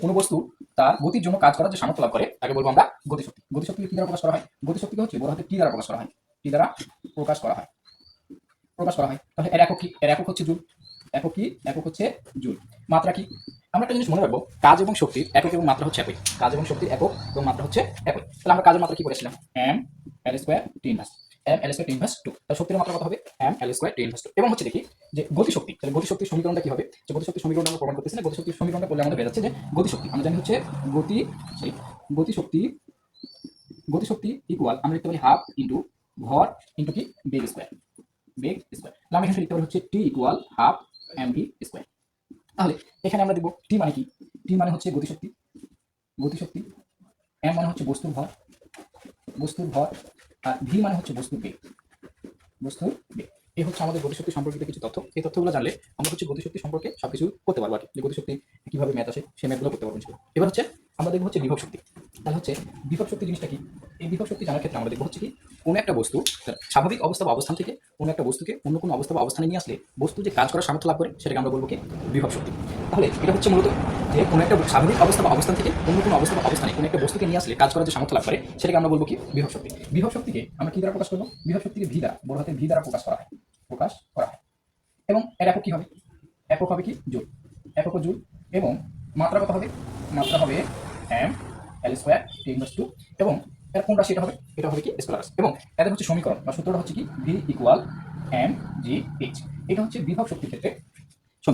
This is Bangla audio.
কোনো বস্তু তার গতির জন্য কাজ করার যে সামর্থ্য লাভ করে তাকে বলবো আমরা গতিশক্তি। গতিশক্তিকে কি দ্বারা প্রকাশ করা হয়? গতিশক্তিকে হচ্ছে বড় হাতে টি দ্বারা প্রকাশ করা হয়। টি দ্বারা প্রকাশ করা হয়। তাহলে এর একক কি? এর একক হচ্ছে জুল। একক কি? একক হচ্ছে জুল। মাত্রা কি? আমরা একটা জিনিস মনে রাখবো, কাজ এবং শক্তির একক এবং মাত্রা হচ্ছে একই। কাজ এবং শক্তির একক এবং মাত্রা হচ্ছে একই। তাহলে আমরা কাজের মাত্রা কি করেছিলাম? M L square T inverse. M L square T inverse 2। তাহলে শক্তির মাত্রা কত হবে? M L square T inverse 2। এবং হচ্ছে দেখি যে গতিশক্তি, তাহলে গতিশক্তির সমীকরণটা কি হবে? যে গতিশক্তির সমীকরণটা আমরা প্রমাণ করতেছি না, গতিশক্তির সমীকরণটা করলে আমাদের বের হচ্ছে যে গতিশক্তি আমরা জানি হচ্ছে গতিশক্তি গতিশক্তি ইকুয়াল আমরা লিখতে পারি হাফ ইন্টু ভর ইন্টু কি বেগ স্কোয়ার। তাহলে আমি এখানে লিখতে পারি হচ্ছে T equal half m v square. তাহলে এখানে আমরা দেখব টি মানে কি? টি মানে হচ্ছে গতিশক্তি। এম মানে হচ্ছে বস্তুর ভর, আর ভি মানে হচ্ছে বস্তুর বেগ। এই হচ্ছে আমাদের গতিশক্তি সম্পর্কিত কিছু তথ্য। এই তথ্যগুলো জানলে আমরা হচ্ছে গতিশক্তি সম্পর্কে সবকিছু করতে পারবো আর কি। যে গতিশক্তি কিভাবে ম্যাথ আসে সেই ম্যাথগুলো করতে পারবো। এবার হচ্ছে আমরা দেখবো হচ্ছে বিভব শক্তি। তাহলে হচ্ছে বিভব শক্তি জিনিসটা কি? এই বিভব শক্তি জানার ক্ষেত্রে আমরা দেখবো হচ্ছে কি, কোনো একটা বস্তু স্বাভাবিক অবস্থা বা অবস্থান থেকে কোনো একটা বস্তুকে অন্য কোনো অবস্থা বা অবস্থানে নিয়ে আসলে বস্তু যে কাজ করার সামর্থ্য লাভ করে সেটাকে আমরা বলবো কি বিভব শক্তি। তাহলে এটা হচ্ছে মূলত যে কোনো একটা স্বাভাবিক অবস্থা বা অবস্থান থেকে অন্য কোনো অবস্থা বা অবস্থানে কোনো একটা বস্তুকে নিয়ে আসলে কাজ করার যে সামর্থ্য লাভ করে সেটাকে আমরা বলবো কি বিভব শক্তি। বিভব শক্তিকে আমরা কি দ্বারা প্রকাশ করবো? বিভব শক্তিকে ভি দ্বারা, বড় হাতের ভি দ্বারা প্রকাশ করা হয়। এবং এর একক কি হবে? একক হবে কি জুল। একক জুল। এবং মাত্রা কত হবে? মাত্রা হবে M L square T inverse 2। এবং এর কোন রাশি এটা হবে? এটা হবে কি স্কেলার রাশি। এবং এদের হচ্ছে সমীকরণ বা সূত্রটা হচ্ছে কি V equal m g h. এটা হচ্ছে বিভব শক্তির ক্ষেত্রে